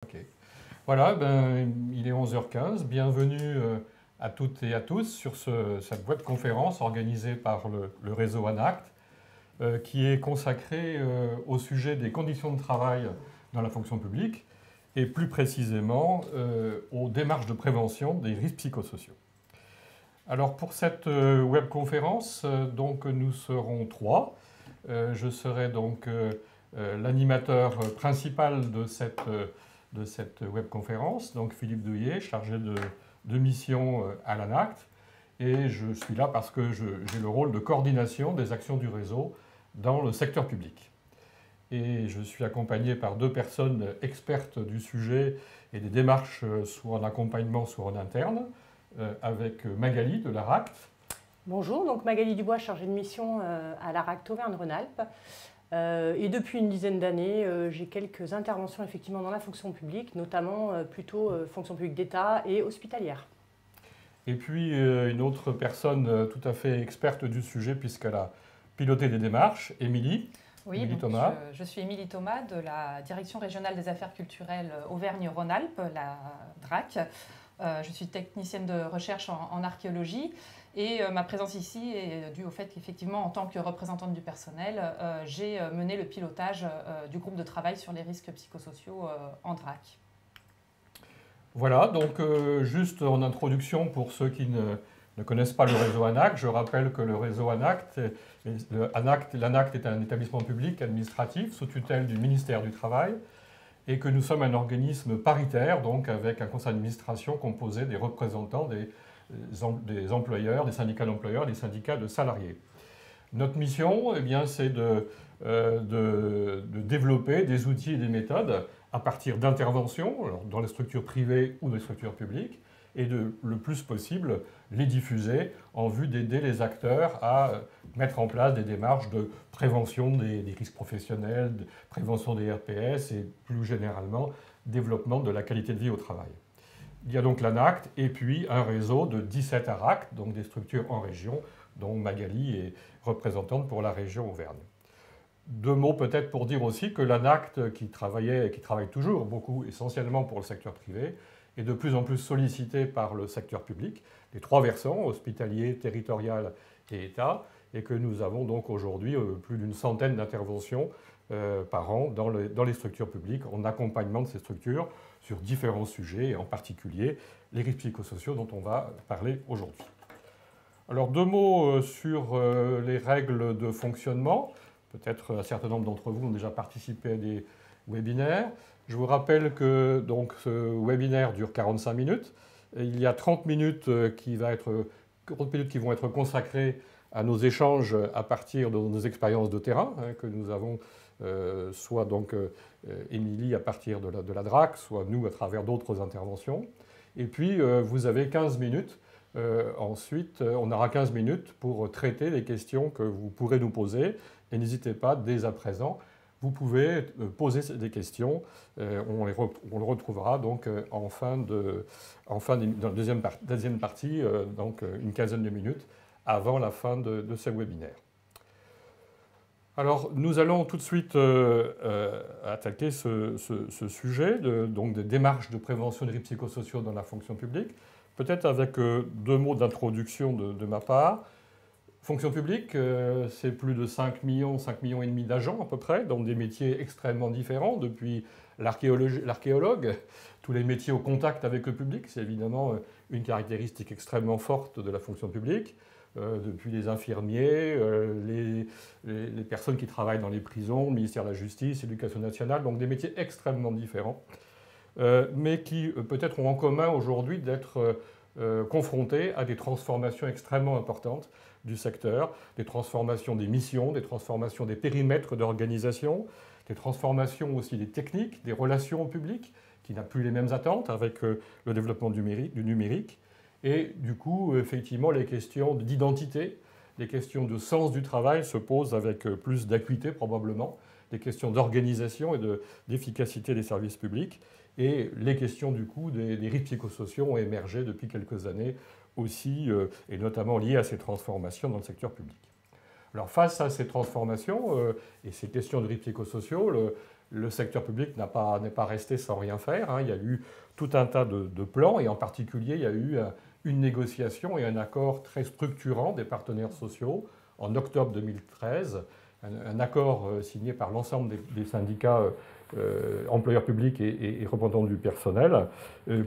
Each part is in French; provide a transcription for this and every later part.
Ok. Voilà, il est 11h15. Bienvenue à toutes et à tous sur cette webconférence organisée par le réseau ANACT, qui est consacrée au sujet des conditions de travail dans la fonction publique et plus précisément aux démarches de prévention des risques psychosociaux. Alors pour cette webconférence, donc nous serons trois. Je serai donc l'animateur principal de cette webconférence, donc Philippe Douillet, chargé de mission à l'ANACT. Et je suis là parce que j'ai le rôle de coordination des actions du réseau dans le secteur public. Et je suis accompagné par deux personnes expertes du sujet et des démarches soit en accompagnement, soit en interne, avec Magali de l'ARACT. Bonjour, donc Magali Dubois, chargée de mission à l'ARACT Auvergne-Rhône-Alpes. Et depuis une dizaine d'années, j'ai quelques interventions effectivement dans la fonction publique, notamment plutôt fonction publique d'État et hospitalière. Et puis une autre personne tout à fait experte du sujet puisqu'elle a piloté des démarches, Émilie. Oui, Émilie donc Thomas. je suis Émilie Thomas de la Direction régionale des affaires culturelles Auvergne-Rhône-Alpes, la DRAC. Je suis technicienne de recherche en archéologie et ma présence ici est due au fait qu'effectivement, en tant que représentante du personnel, j'ai mené le pilotage du groupe de travail sur les risques psychosociaux en DRAC. Voilà, donc juste en introduction pour ceux qui ne connaissent pas le réseau ANACT, je rappelle que le réseau ANACT, l'ANACT est un établissement public administratif sous tutelle du ministère du Travail et que nous sommes un organisme paritaire, donc avec un conseil d'administration composé des représentants des employeurs, des syndicats d'employeurs, des syndicats de salariés. Notre mission, eh bien, c'est de développer des outils et des méthodes à partir d'interventions dans les structures privées ou des structures publiques et de, le plus possible, les diffuser en vue d'aider les acteurs à mettre en place des démarches de prévention des risques professionnels, de prévention des RPS et plus généralement développement de la qualité de vie au travail. Il y a donc l'ANACT et puis un réseau de 17 ARACT, donc des structures en région, dont Magali est représentante pour la région Auvergne. Deux mots peut-être pour dire aussi que l'ANACT, qui travaillait et qui travaille toujours beaucoup essentiellement pour le secteur privé, est de plus en plus sollicité par le secteur public, les trois versants, hospitalier, territorial et État, et que nous avons donc aujourd'hui plus d'une centaine d'interventions par an dans les structures publiques, en accompagnement de ces structures sur différents sujets, et en particulier les risques psychosociaux dont on va parler aujourd'hui. Alors deux mots sur les règles de fonctionnement. Peut-être un certain nombre d'entre vous ont déjà participé à des webinaires. Je vous rappelle que donc, ce webinaire dure 45 minutes. Et il y a 30 minutes qui vont être consacrées à nos échanges à partir de nos expériences de terrain que nous avons, soit donc Émilie à partir de la DRAC, soit nous à travers d'autres interventions. Et puis vous avez 15 minutes. Ensuite, on aura 15 minutes pour traiter les questions que vous pourrez nous poser. Et n'hésitez pas, dès à présent, vous pouvez poser des questions. On le retrouvera donc dans la deuxième partie, donc une quinzaine de minutes avant la fin de ce webinaire. Alors, nous allons tout de suite attaquer ce sujet, donc des démarches de prévention des risques psychosociaux dans la fonction publique. Peut-être avec deux mots d'introduction de ma part. Fonction publique, c'est plus de 5 millions et demi d'agents à peu près, dans des métiers extrêmement différents, depuis l'archéologue, tous les métiers au contact avec le public, c'est évidemment une caractéristique extrêmement forte de la fonction publique, depuis les infirmiers, les personnes qui travaillent dans les prisons, le ministère de la Justice, l'Éducation nationale, donc des métiers extrêmement différents, mais qui peut-être ont en commun aujourd'hui d'être confrontés à des transformations extrêmement importantes du secteur, des transformations des missions, des transformations des périmètres d'organisation, des transformations aussi des techniques, des relations au public, qui n'a plus les mêmes attentes avec le développement du numérique. Et du coup, effectivement, les questions d'identité, les questions de sens du travail se posent avec plus d'acuité probablement, les questions d'organisation et d'efficacité des services publics. Et les questions du coup des risques psychosociaux ont émergé depuis quelques années aussi, et notamment liées à ces transformations dans le secteur public. Alors face à ces transformations et ces questions de risques psychosociaux, le secteur public n'est pas resté sans rien faire, hein. Il y a eu tout un tas de plans, et en particulier, il y a eu une négociation et un accord très structurant des partenaires sociaux en octobre 2013, un accord signé par l'ensemble des syndicats employeurs publics et représentants du personnel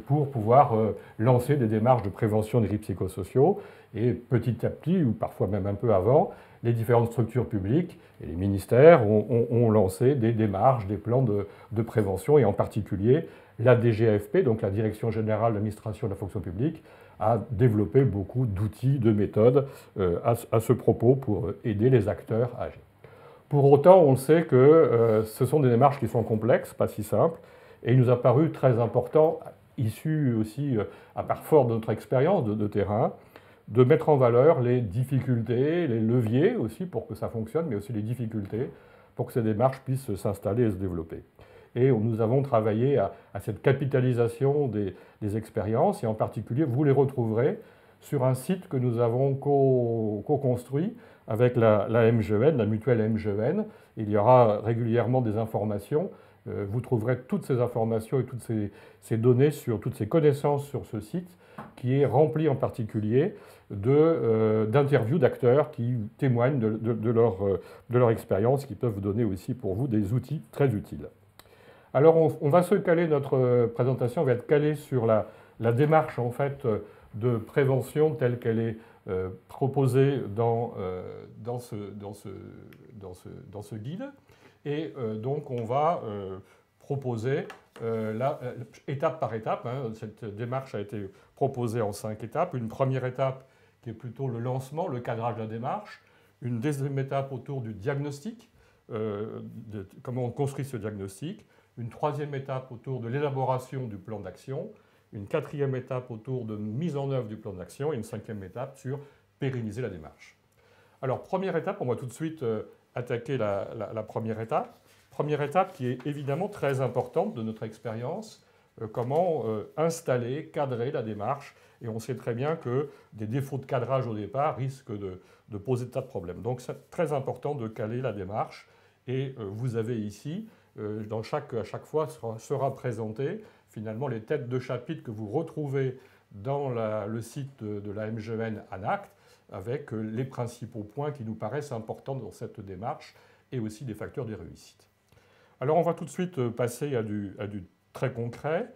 pour pouvoir lancer des démarches de prévention des risques psychosociaux. Et petit à petit, ou parfois même un peu avant, les différentes structures publiques et les ministères ont lancé des démarches, des plans de prévention, et en particulier la DGAFP, donc la Direction générale de l'administration de la fonction publique, a développé beaucoup d'outils, de méthodes à ce propos pour aider les acteurs à agir. Pour autant, on sait que ce sont des démarches qui sont complexes, pas si simples, et il nous a paru très important, issu aussi, à part fort de notre expérience de terrain, de mettre en valeur les difficultés, les leviers aussi pour que ça fonctionne, mais aussi les difficultés pour que ces démarches puissent s'installer et se développer. Et nous avons travaillé à cette capitalisation des expériences, et en particulier, vous les retrouverez sur un site que nous avons co-construit avec la MGEN, la mutuelle MGEN. Il y aura régulièrement des informations. Vous trouverez toutes ces informations et toutes ces données, toutes ces connaissances sur ce site, qui est rempli en particulier d'interviews d'acteurs qui témoignent de leur expérience, qui peuvent vous donner aussi pour vous des outils très utiles. Alors on va se caler, notre présentation va être calée sur la démarche en fait de prévention telle qu'elle est proposée dans ce guide. Et donc on va proposer étape par étape, hein. Cette démarche a été proposée en 5 étapes. Une première étape qui est plutôt le lancement, le cadrage de la démarche. Une deuxième étape autour du diagnostic, comment on construit ce diagnostic. Une troisième étape autour de l'élaboration du plan d'action. Une quatrième étape autour de mise en œuvre du plan d'action. Et une cinquième étape sur pérenniser la démarche. Alors, première étape, on va tout de suite attaquer la première étape. Première étape qui est évidemment très importante de notre expérience, comment installer, cadrer la démarche. Et on sait très bien que des défauts de cadrage au départ risquent de poser des tas de problèmes. Donc c'est très important de caler la démarche. Et vous avez ici, à chaque fois sera présenté finalement les têtes de chapitre que vous retrouvez dans le site de la MGEN ANACT, avec les principaux points qui nous paraissent importants dans cette démarche et aussi des facteurs de réussite. Alors on va tout de suite passer à du très concret.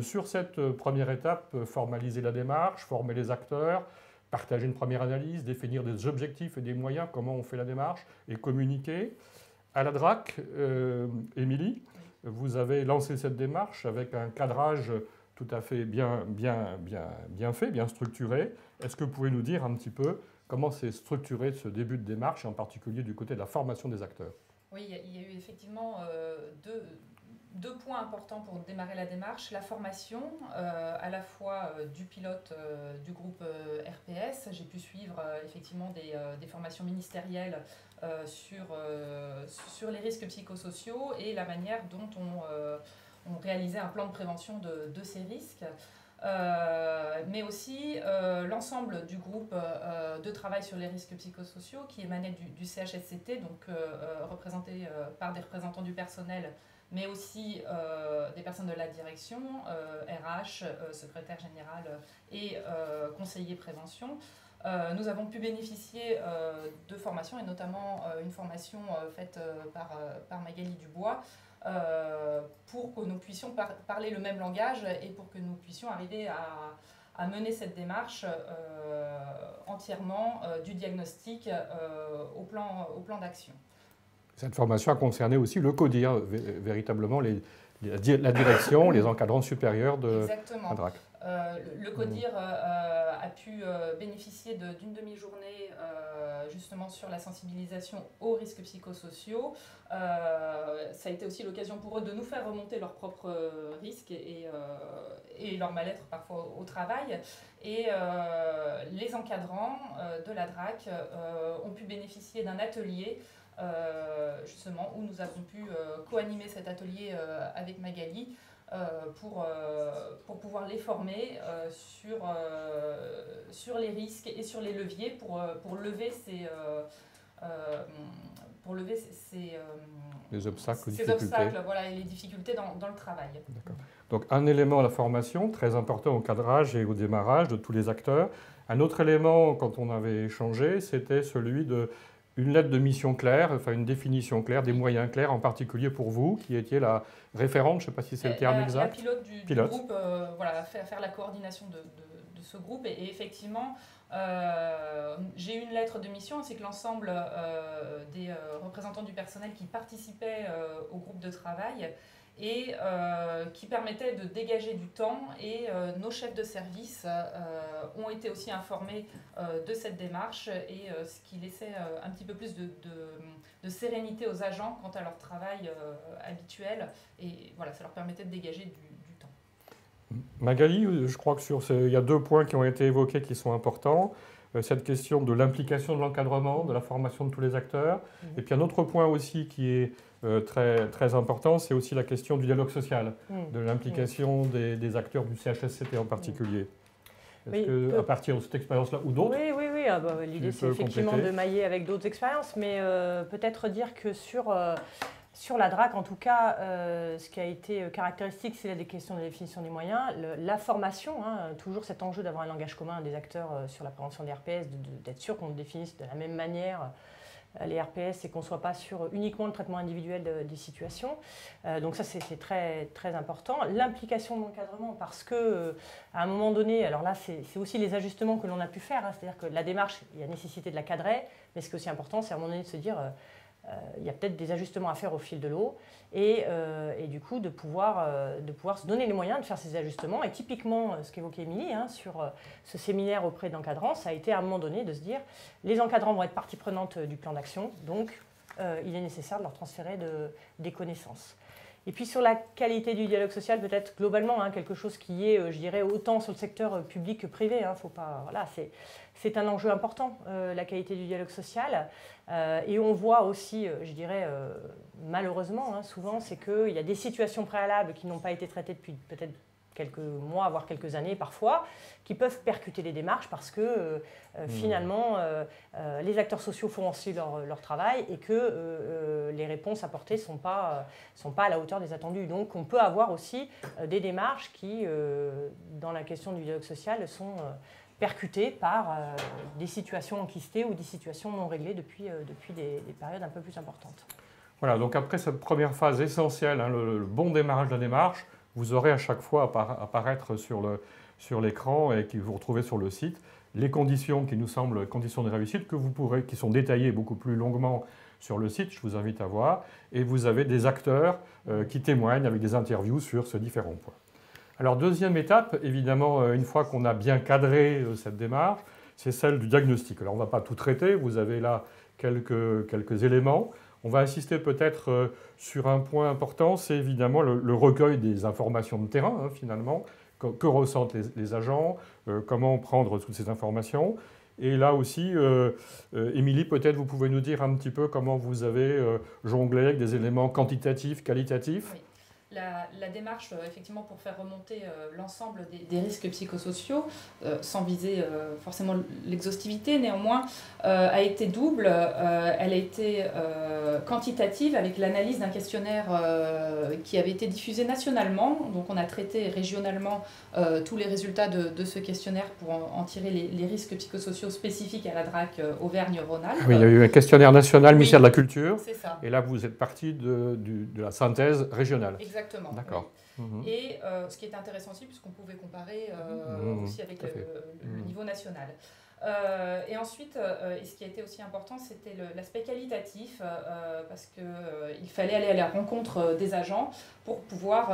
Sur cette première étape, formaliser la démarche, former les acteurs, partager une première analyse, définir des objectifs et des moyens, comment on fait la démarche, et communiquer. À la DRAC, Émilie, vous avez lancé cette démarche avec un cadrage tout à fait bien fait, bien structuré. Est-ce que vous pouvez nous dire un petit peu comment s'est structuré ce début de démarche, et en particulier du côté de la formation des acteurs? Oui, il y a eu effectivement deux points importants pour démarrer la démarche. La formation, à la fois du pilote du groupe RPS. J'ai pu suivre effectivement des formations ministérielles sur les risques psychosociaux et la manière dont on réalisait un plan de prévention de ces risques. Mais aussi l'ensemble du groupe de travail sur les risques psychosociaux qui émanait du CHSCT, donc représenté par des représentants du personnel, mais aussi des personnes de la direction, RH, secrétaire général et conseiller prévention. Nous avons pu bénéficier de formations, et notamment une formation faite par Magali Dubois, pour que nous puissions parler le même langage et pour que nous puissions arriver à mener cette démarche entièrement du diagnostic au plan d'action. Cette formation a concerné aussi le CODIR, véritablement la direction, les encadrants supérieurs de la DRAC. Le CODIR a pu bénéficier d'une demi-journée justement sur la sensibilisation aux risques psychosociaux. Ça a été aussi l'occasion pour eux de nous faire remonter leurs propres risques et leur mal-être parfois au travail. Et les encadrants de la DRAC ont pu bénéficier d'un atelier justement où nous avons pu co-animer cet atelier avec Magali pour pouvoir les former sur les risques et sur les leviers pour lever pour lever les obstacles, ces difficultés. obstacles, voilà, et les difficultés dans le travail. D'accord. Donc un élément, la formation, très important au cadrage et au démarrage de tous les acteurs. Un autre élément, quand on avait échangé, c'était celui de une lettre de mission claire, enfin une définition claire, des moyens clairs, en particulier pour vous, qui étiez la référente, je ne sais pas si c'est le terme exact. La pilote du groupe, voilà, faire la coordination de ce groupe. Et effectivement, j'ai eu une lettre de mission, ainsi que l'ensemble des représentants du personnel qui participaient au groupe de travail et qui permettait de dégager du temps. Et nos chefs de service ont été aussi informés de cette démarche, et ce qui laissait un petit peu plus de sérénité aux agents quant à leur travail habituel. Et voilà, ça leur permettait de dégager du temps. Magali, je crois il y a 2 points qui ont été évoqués qui sont importants. Cette question de l'implication de l'encadrement, de la formation de tous les acteurs. Et puis un autre point aussi qui est très, très important, c'est aussi la question du dialogue social, de l'implication des acteurs du CHSCT en particulier. Est-ce que, à partir de cette expérience-là ou d'autres? Oui. L'idée, c'est effectivement de mailler avec d'autres expériences, mais peut-être dire que sur la DRAC, en tout cas, ce qui a été caractéristique, c'est la question de la définition des moyens, la formation, toujours cet enjeu d'avoir un langage commun des acteurs sur la prévention des RPS, d'être sûr qu'on définisse de la même manière les RPS et qu'on ne soit pas sur uniquement le traitement individuel des situations. Donc ça, c'est très, très important. L'implication de l'encadrement, parce que à un moment donné, alors là, c'est aussi les ajustements que l'on a pu faire, c'est-à-dire que la démarche, il y a nécessité de la cadrer, mais ce qui est aussi important, c'est à un moment donné de se dire il y a peut-être des ajustements à faire au fil de l'eau, et du coup de pouvoir se donner les moyens de faire ces ajustements. Et typiquement, ce qu'évoquait Émilie sur ce séminaire auprès d'encadrants, ça a été à un moment donné de se dire les encadrants vont être partie prenante du plan d'action, donc il est nécessaire de leur transférer des connaissances. Et puis sur la qualité du dialogue social, peut-être globalement, quelque chose qui est, je dirais, autant sur le secteur public que privé. Faut pas, voilà, c'est un enjeu important, la qualité du dialogue social. Et on voit aussi, je dirais, malheureusement, souvent, c'est qu'il y a des situations préalables qui n'ont pas été traitées depuis peut-être quelques mois, voire quelques années parfois, qui peuvent percuter les démarches parce que finalement, les acteurs sociaux font aussi leur travail et que les réponses apportées ne sont pas à la hauteur des attendus. Donc on peut avoir aussi des démarches qui, dans la question du dialogue social, sont percutées par des situations enquistées ou des situations non réglées depuis des périodes un peu plus importantes. Voilà, donc après cette première phase essentielle, le bon démarrage de la démarche, vous aurez à chaque fois apparaître sur l'écran et que vous retrouvez sur le site les conditions qui nous semblent conditions de réussite qui sont détaillées beaucoup plus longuement sur le site, je vous invite à voir, et vous avez des acteurs qui témoignent avec des interviews sur ces différents points. Alors deuxième étape, évidemment, une fois qu'on a bien cadré cette démarche, c'est celle du diagnostic. Alors on ne va pas tout traiter, vous avez là quelques éléments. On va insister peut-être sur un point important, c'est évidemment le recueil des informations de terrain, finalement. Que ressentent les agents, comment prendre toutes ces informations. Et là aussi, Émilie, peut-être vous pouvez nous dire un petit peu comment vous avez jonglé avec des éléments quantitatifs, qualitatifs. Oui. La démarche, effectivement, pour faire remonter l'ensemble des risques psychosociaux, sans viser forcément l'exhaustivité, néanmoins, a été double. Elle a été quantitative avec l'analyse d'un questionnaire qui avait été diffusé nationalement. Donc on a traité régionalement tous les résultats de ce questionnaire pour en tirer les risques psychosociaux spécifiques à la DRAC Auvergne-Rhône-Alpes. Oui, il y a eu un questionnaire national, ministère de la Culture. C'est ça. Et là, vous êtes parti de la synthèse régionale. Exactement. D'accord. Oui. Et ce qui est intéressant aussi, puisqu'on pouvait comparer aussi avec le niveau national. Et ensuite, et ce qui a été aussi important, c'était l'aspect qualitatif, parce qu'il fallait aller à la rencontre des agents pour pouvoir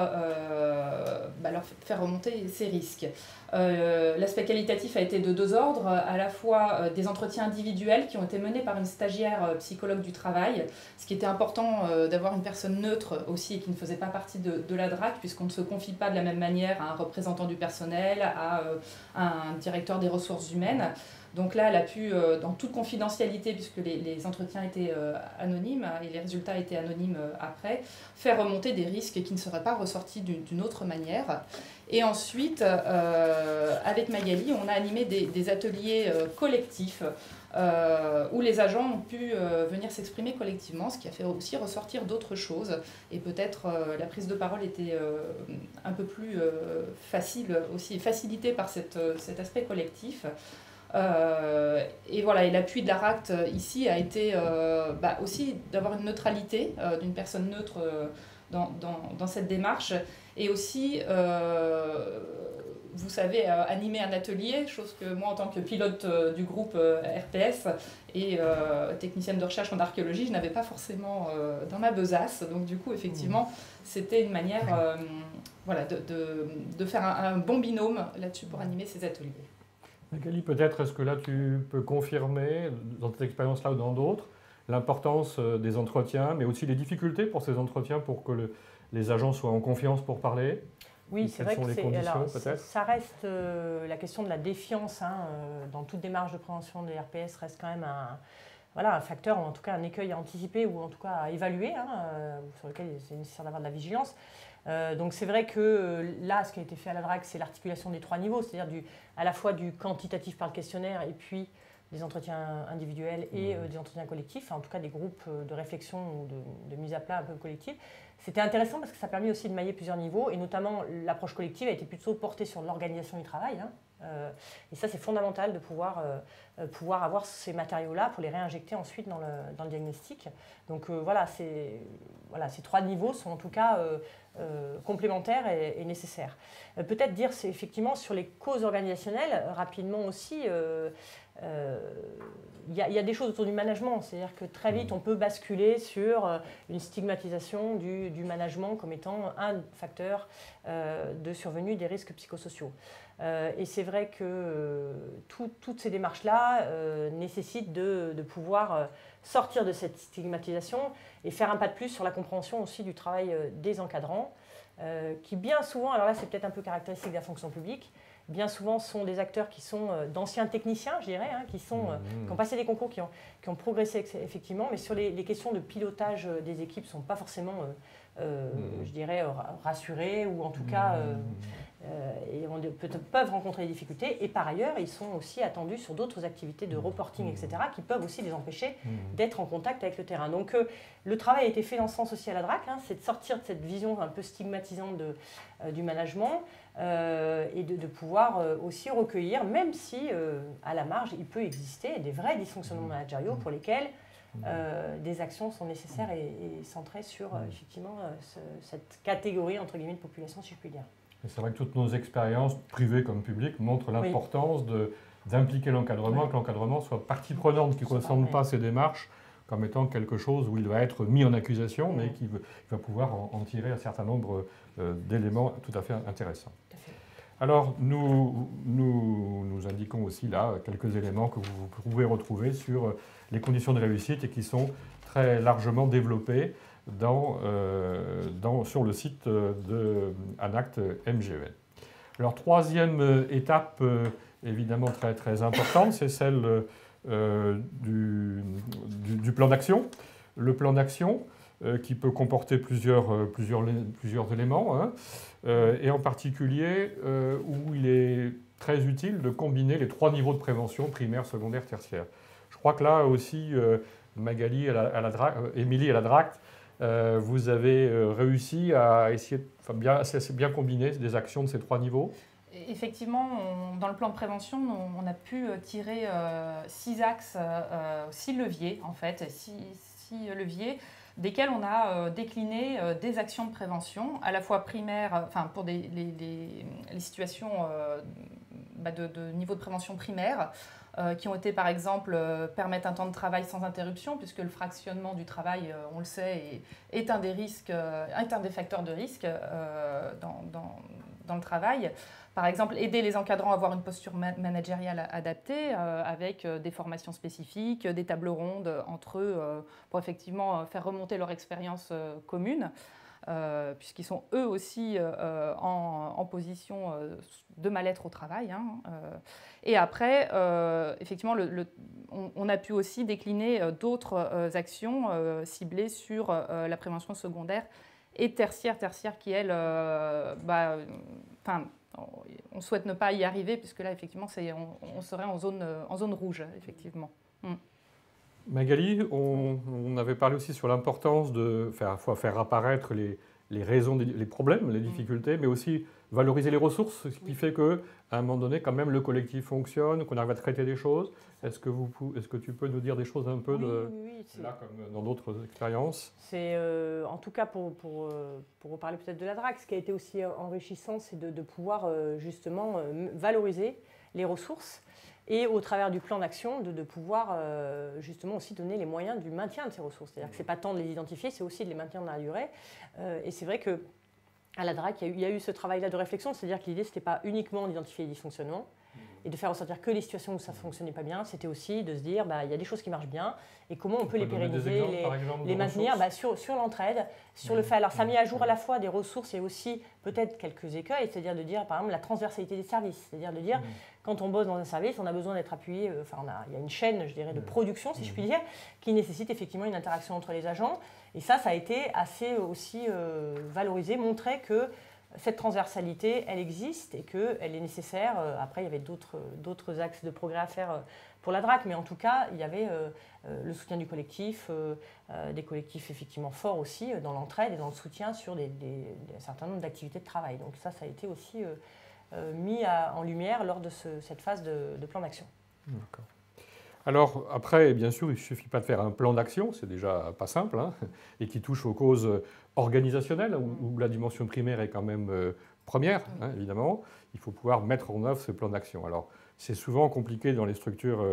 leur faire remonter ces risques. L'aspect qualitatif a été de 2 ordres, à la fois des entretiens individuels qui ont été menés par une stagiaire psychologue du travail, ce qui était important d'avoir une personne neutre aussi et qui ne faisait pas partie de la DRAC, puisqu'on ne se confie pas de la même manière à un représentant du personnel, à un directeur des ressources humaines. Donc là, elle a pu, dans toute confidentialité, puisque les entretiens étaient anonymes et les résultats étaient anonymes après, faire remonter des risques qui ne seraient pas ressortis d'une autre manière. Et ensuite, avec Magali, on a animé des ateliers collectifs où les agents ont pu venir s'exprimer collectivement, ce qui a fait aussi ressortir d'autres choses. Et peut-être la prise de parole était un peu plus facile, aussi facilitée par cet aspect collectif. Et voilà, et l'appui de l'ARACT ici a été aussi d'avoir une neutralité, d'une personne neutre dans cette démarche, et aussi vous savez, animer un atelier, chose que moi, en tant que pilote du groupe RPS et technicienne de recherche en archéologie, je n'avais pas forcément dans ma besace. Donc du coup, effectivement, c'était une manière voilà, de faire un bon binôme là-dessus pour animer ces ateliers. Magali, peut-être, est-ce que là tu peux confirmer, dans cette expérience-là ou dans d'autres, l'importance des entretiens, mais aussi les difficultés pour ces entretiens pour que les agents soient en confiance pour parler? Oui, c'est vrai que ça reste la question de la défiance dans toute démarche de prévention des RPS reste quand même un facteur, ou en tout cas un écueil à anticiper ou en tout cas à évaluer, sur lequel c'est nécessaire d'avoir de la vigilance. Donc c'est vrai que là, ce qui a été fait à la DRAC, c'est l'articulation des 3 niveaux, c'est-à-dire à la fois du quantitatif par le questionnaire et puis des entretiens individuels et des entretiens collectifs, en tout cas des groupes de réflexion ou de mise à plat un peu collectifs. C'était intéressant parce que ça a permis aussi de mailler plusieurs niveaux, et notamment l'approche collective a été plutôt portée sur l'organisation du travail. Et ça, c'est fondamental de pouvoir avoir ces matériaux-là pour les réinjecter ensuite dans le diagnostic. Donc voilà, ces 3 niveaux sont en tout cas complémentaires et nécessaires. Peut-être dire, c'est effectivement sur les causes organisationnelles, rapidement aussi, il y a des choses autour du management, c'est-à-dire que très vite on peut basculer sur une stigmatisation du management comme étant un facteur de survenue des risques psychosociaux. Et c'est vrai que toutes ces démarches-là nécessitent de pouvoir sortir de cette stigmatisation et faire un pas de plus sur la compréhension aussi du travail des encadrants, qui bien souvent, alors là c'est peut-être un peu caractéristique de la fonction publique, bien souvent sont des acteurs qui sont d'anciens techniciens, je dirais, qui ont passé des concours, qui ont progressé effectivement, mais sur les questions de pilotage des équipes ne sont pas forcément, je dirais, rassurés, ou en tout cas et peuvent rencontrer des difficultés. Et par ailleurs, ils sont aussi attendus sur d'autres activités de reporting, etc., qui peuvent aussi les empêcher d'être en contact avec le terrain. Donc le travail a été fait dans ce sens aussi à la DRAC, c'est de sortir de cette vision un peu stigmatisante du management, et de pouvoir aussi recueillir, même si à la marge il peut exister des vrais dysfonctionnements managériaux pour lesquels des actions sont nécessaires et centrées sur effectivement cette catégorie entre guillemets de population, si je puis dire. C'est vrai que toutes nos expériences, privées comme publiques, montrent l'importance d'impliquer l'encadrement, que l'encadrement soit partie prenante, qui ne ressente pas ces démarches comme étant quelque chose où il va être mis en accusation, mais qui va pouvoir en tirer un certain nombre d'éléments tout à fait intéressants. Tout à fait. Alors, nous indiquons aussi là quelques éléments que vous pouvez retrouver sur les conditions de réussite et qui sont très largement développés sur le site de ANACT MGEN. Alors, troisième étape, évidemment très, très importante, c'est celle du plan d'action. Le plan d'action qui peut comporter plusieurs éléments, et en particulier où il est très utile de combiner les 3 niveaux de prévention, primaire, secondaire, tertiaire. Je crois que là aussi, Magali, Émilie à la DRAC, vous avez réussi à essayer de bien combiner des actions de ces 3 niveaux. Effectivement, dans le plan de prévention, on a pu tirer 6 axes, 6 leviers en fait, 6 leviers, desquels on a décliné des actions de prévention, à la fois primaires, pour les situations de niveau de prévention primaire, qui ont été par exemple permettre un temps de travail sans interruption, puisque le fractionnement du travail, on le sait, est un des facteurs de risque dans le travail. Par exemple, aider les encadrants à avoir une posture managériale adaptée, avec des formations spécifiques, des tables rondes entre eux, pour effectivement faire remonter leur expérience commune. puisqu'ils sont eux aussi en position de mal-être au travail. Et après, effectivement, on a pu aussi décliner d'autres actions ciblées sur la prévention secondaire et tertiaire qui, elle, on souhaite ne pas y arriver, puisque là, effectivement, on serait en zone rouge, effectivement. Magali, on avait parlé aussi sur l'importance de faire apparaître les raisons, les problèmes, les difficultés, mais aussi valoriser les ressources, ce qui fait qu'à un moment donné, quand même, le collectif fonctionne, qu'on arrive à traiter des choses. Est-ce que tu peux nous dire des choses un peu là, comme dans d'autres expériences? C'est, en tout cas, pour reparler peut-être de la DRAC, ce qui a été aussi enrichissant, c'est de pouvoir justement valoriser les ressources et au travers du plan d'action, de pouvoir justement aussi donner les moyens du maintien de ces ressources. C'est-à-dire que ce n'est pas tant de les identifier, c'est aussi de les maintenir dans la durée. Et c'est vrai que à la DRAC, il y a eu ce travail-là de réflexion, c'est-à-dire que l'idée, ce n'était pas uniquement d'identifier les dysfonctionnements et de faire ressortir que les situations où ça ne fonctionnait pas bien, c'était aussi de se dire, il y a des choses qui marchent bien, et comment on peut les pérenniser, les maintenir sur l'entraide, sur le fait. Alors ça a mis à jour à la fois des ressources et aussi peut-être quelques écueils, c'est-à-dire de dire, par exemple, la transversalité des services, c'est-à-dire de dire, quand on bosse dans un service, on a besoin d'être appuyé, il y a une chaîne, je dirais, de production, si je puis dire, qui nécessite effectivement une interaction entre les agents, et ça a été assez aussi valorisé, montré que cette transversalité, elle existe et qu'elle est nécessaire. Après, il y avait d'autres axes de progrès à faire pour la DRAC, mais en tout cas, il y avait le soutien du collectif, des collectifs effectivement forts aussi dans l'entraide et dans le soutien sur un certain nombre d'activités de travail. Donc ça a été aussi mis en lumière lors de cette phase de plan d'action. D'accord. Alors après, bien sûr, il ne suffit pas de faire un plan d'action, c'est déjà pas simple, et qui touche aux causes organisationnelles, où la dimension primaire est quand même première, évidemment. Il faut pouvoir mettre en œuvre ce plan d'action. Alors c'est souvent compliqué dans les structures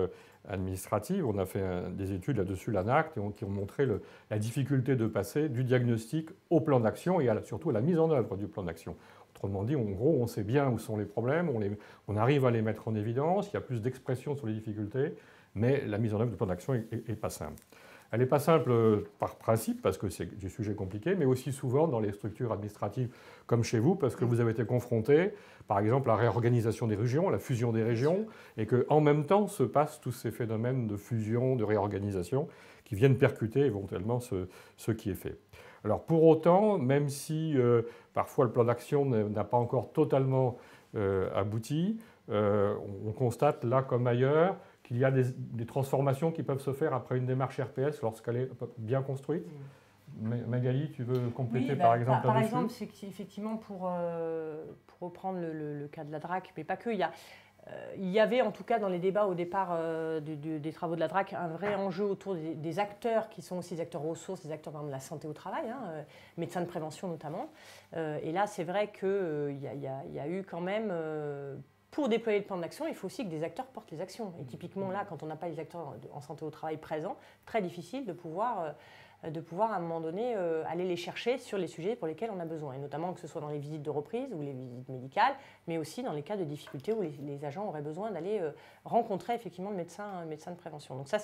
administratives. On a fait des études là-dessus, l'ANACT, qui ont montré la difficulté de passer du diagnostic au plan d'action et surtout à la mise en œuvre du plan d'action. Autrement dit, en gros, on sait bien où sont les problèmes, on arrive à les mettre en évidence, il y a plus d'expression sur les difficultés, mais la mise en œuvre du plan d'action n'est pas simple. Elle n'est pas simple par principe, parce que c'est des sujets compliqués, mais aussi souvent dans les structures administratives comme chez vous, parce que vous avez été confronté, par exemple, à la réorganisation des régions, la fusion des régions, et qu'en même temps se passent tous ces phénomènes de fusion, de réorganisation, qui viennent percuter éventuellement ce qui est fait. Alors pour autant, même si parfois le plan d'action n'a pas encore totalement abouti, on constate là comme ailleurs qu'il y a des transformations qui peuvent se faire après une démarche RPS lorsqu'elle est bien construite. Magali, tu veux compléter par exemple par exemple, c'est qu'effectivement, pour reprendre le cas de la DRAC, mais pas que, il y avait en tout cas dans les débats au départ des travaux de la DRAC un vrai enjeu autour des acteurs qui sont aussi des acteurs ressources, des acteurs de la santé au travail, médecins de prévention notamment. Et là, c'est vrai qu'il y a eu quand même... Pour déployer le plan d'action, il faut aussi que des acteurs portent les actions. Et typiquement là, quand on n'a pas les acteurs en santé au travail présents, très difficile de pouvoir à un moment donné aller les chercher sur les sujets pour lesquels on a besoin. Et notamment que ce soit dans les visites de reprise ou les visites médicales, mais aussi dans les cas de difficultés où les agents auraient besoin d'aller rencontrer effectivement le médecin de prévention. Donc ça,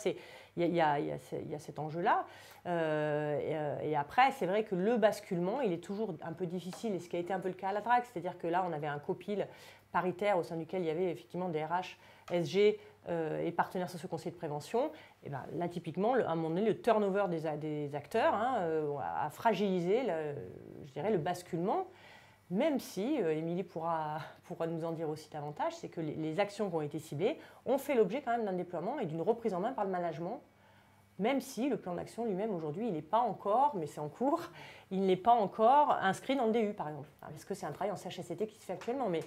il y a cet enjeu-là. Et après, c'est vrai que le basculement, il est toujours un peu difficile, et ce qui a été un peu le cas à la DRAC, c'est-à-dire que là, on avait un copil paritaire au sein duquel il y avait effectivement des RH, SG et partenaires sociaux conseillers de prévention. Et ben, là, typiquement, à un moment donné, le turnover des acteurs a fragilisé je dirais, le basculement, même si, Émilie pourra nous en dire aussi davantage, c'est que les actions qui ont été ciblées ont fait l'objet quand même d'un déploiement et d'une reprise en main par le management, même si le plan d'action lui-même aujourd'hui, il n'est pas encore, mais c'est en cours, il n'est pas encore inscrit dans le DU par exemple. Parce que c'est un travail en CHSCT qui se fait actuellement, mais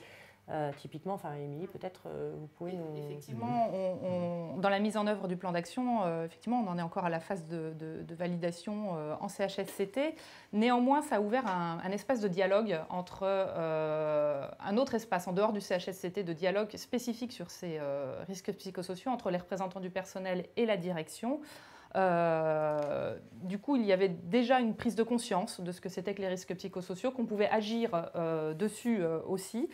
typiquement, Émilie, peut-être vous pouvez nous... Effectivement, dans la mise en œuvre du plan d'action, effectivement, on en est encore à la phase de validation en CHSCT. Néanmoins, ça a ouvert un espace de dialogue entre un autre espace en dehors du CHSCT de dialogue spécifique sur ces risques psychosociaux entre les représentants du personnel et la direction. Du coup, il y avait déjà une prise de conscience de ce que c'était que les risques psychosociaux, qu'on pouvait agir dessus aussi.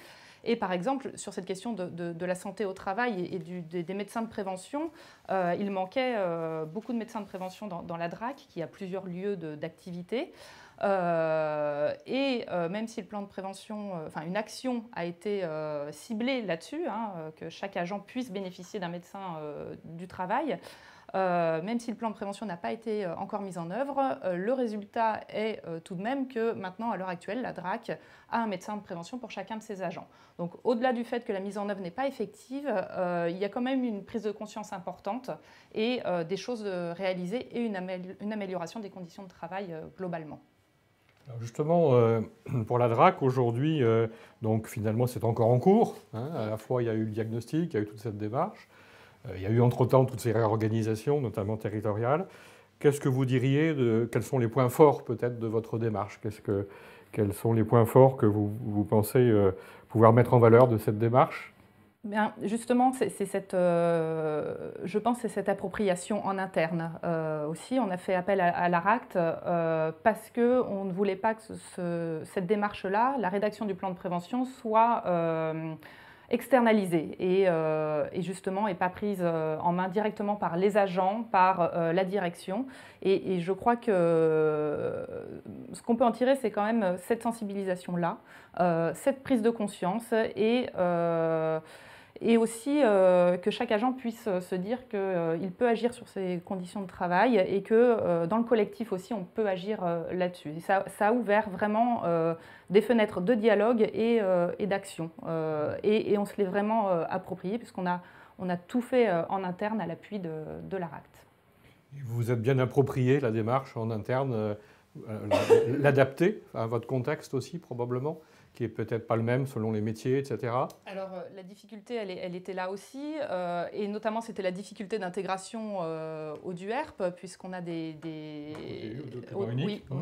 Et par exemple, sur cette question de la santé au travail et des médecins de prévention, il manquait beaucoup de médecins de prévention dans la DRAC, qui a plusieurs lieux d'activité. Même si le plan de prévention, une action a été ciblée là-dessus, que chaque agent puisse bénéficier d'un médecin du travail, même si le plan de prévention n'a pas été encore mis en œuvre, le résultat est tout de même que maintenant, à l'heure actuelle, la DRAC a un médecin de prévention pour chacun de ses agents. Donc au-delà du fait que la mise en œuvre n'est pas effective, il y a quand même une prise de conscience importante et des choses réalisées et une amélioration des conditions de travail globalement. Alors justement, pour la DRAC, aujourd'hui, donc finalement, c'est encore en cours. À la fois, il y a eu le diagnostic, il y a eu toute cette démarche. Il y a eu entre-temps toutes ces réorganisations, notamment territoriales. Qu'est-ce que vous diriez quels sont les points forts peut-être de votre démarche? Quels sont les points forts que vous pensez pouvoir mettre en valeur de cette démarche? Bien, justement, je pense que c'est cette appropriation en interne. Aussi, on a fait appel à l'ARACT parce qu'on ne voulait pas que cette démarche-là, la rédaction du plan de prévention, soit externalisée et justement et pas prise en main directement par les agents, par la direction. Et je crois que ce qu'on peut en tirer, c'est quand même cette sensibilisation-là, cette prise de conscience et aussi que chaque agent puisse se dire qu'il peut agir sur ses conditions de travail et que dans le collectif aussi, on peut agir là-dessus. Et ça a ouvert vraiment des fenêtres de dialogue et d'action. Et on se l'est vraiment approprié puisqu'on a tout fait en interne à l'appui de l'ARACT. Vous vous êtes bien approprié la démarche en interne, l'adapter à votre contexte aussi probablement, qui est peut-être pas le même selon les métiers, etc. Alors la difficulté, elle était là aussi, et notamment c'était la difficulté d'intégration au DUERP, puisqu'on a des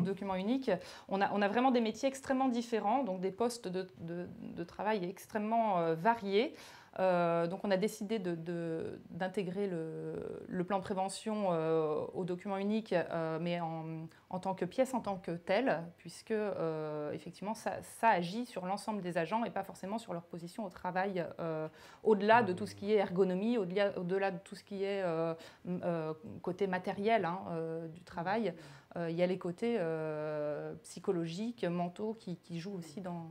documents uniques. On a vraiment des métiers extrêmement différents, donc des postes de travail extrêmement variés. Donc on a décidé d'intégrer le plan de prévention au document unique, mais en tant que pièce, en tant que telle, puisque effectivement ça agit sur l'ensemble des agents et pas forcément sur leur position au travail, au-delà de tout ce qui est ergonomie, au-delà de tout ce qui est côté matériel du travail. Il y a les côtés psychologiques, mentaux qui jouent aussi dans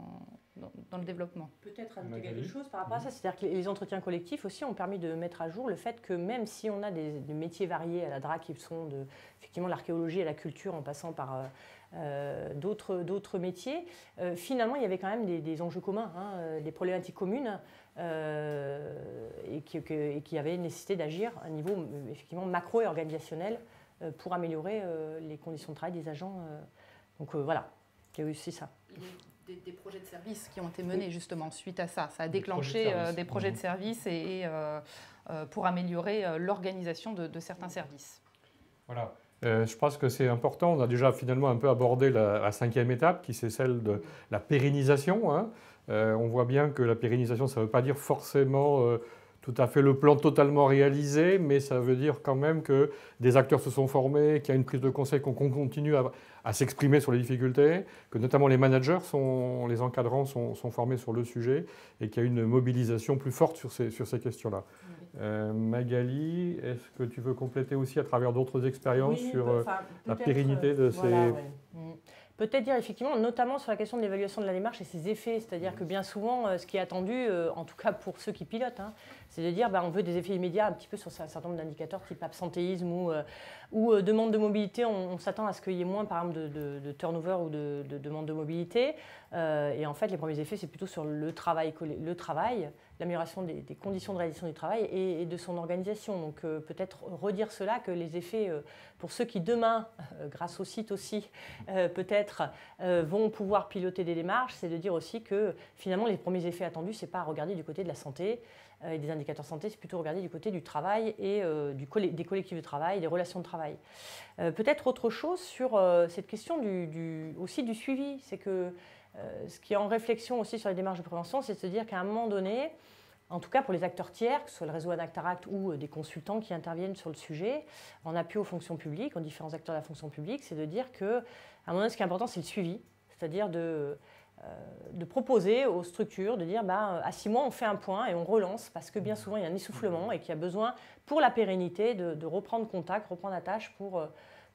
le développement. Peut-être ajouter quelque chose par rapport à ça, c'est-à-dire que les entretiens collectifs aussi ont permis de mettre à jour le fait que même si on a des métiers variés à la DRAC qui sont effectivement l'archéologie et la culture en passant par d'autres métiers, finalement il y avait quand même des enjeux communs, des problématiques communes et qui avaient nécessité d'agir à un niveau effectivement macro et organisationnel pour améliorer les conditions de travail des agents. Donc voilà, il y a eu aussi ça. Des projets de service qui ont été menés justement suite à ça. Ça a déclenché des projets de service et pour améliorer l'organisation de certains services. Voilà. Je pense que c'est important. On a déjà finalement un peu abordé la cinquième étape, qui c'est celle de la pérennisation. On voit bien que la pérennisation, ça ne veut pas dire forcément tout à fait le plan totalement réalisé, mais ça veut dire quand même que des acteurs se sont formés, qu'il y a une prise de conseil, qu'on continue à s'exprimer sur les difficultés, que notamment les managers, les encadrants sont formés sur le sujet et qu'il y a une mobilisation plus forte sur ces questions-là. Oui. Magali, est-ce que tu veux compléter aussi à travers d'autres expériences sur la pérennité de ces... Voilà, ouais. Peut-être dire effectivement, notamment sur la question de l'évaluation de la démarche et ses effets, c'est-à-dire que bien souvent, ce qui est attendu, en tout cas pour ceux qui pilotent, c'est de dire on veut des effets immédiats un petit peu sur un certain nombre d'indicateurs type absentéisme ou demande de mobilité. On s'attend à ce qu'il y ait moins par exemple de turnover ou de demande de mobilité. Et en fait, les premiers effets, c'est plutôt sur le travail, l'amélioration des conditions de réalisation du travail et de son organisation. Donc peut-être redire cela, que les effets, pour ceux qui demain, grâce au site aussi, peut-être vont pouvoir piloter des démarches, c'est de dire aussi que finalement les premiers effets attendus, ce n'est pas à regarder du côté de la santé et des indicateurs santé, c'est plutôt regarder du côté du travail et des collectifs de travail, des relations de travail. Peut-être autre chose sur cette question aussi du suivi, c'est que ce qui est en réflexion aussi sur les démarches de prévention, c'est de se dire qu'à un moment donné, en tout cas pour les acteurs tiers, que ce soit le réseau ANACT-ARACT ou des consultants qui interviennent sur le sujet, en appui aux fonctions publiques, aux différents acteurs de la fonction publique, c'est de dire qu'à un moment donné, ce qui est important, c'est le suivi, c'est-à-dire de proposer aux structures de dire à 6 mois on fait un point et on relance parce que bien souvent il y a un essoufflement et qu'il y a besoin pour la pérennité de reprendre contact, reprendre la tâche pour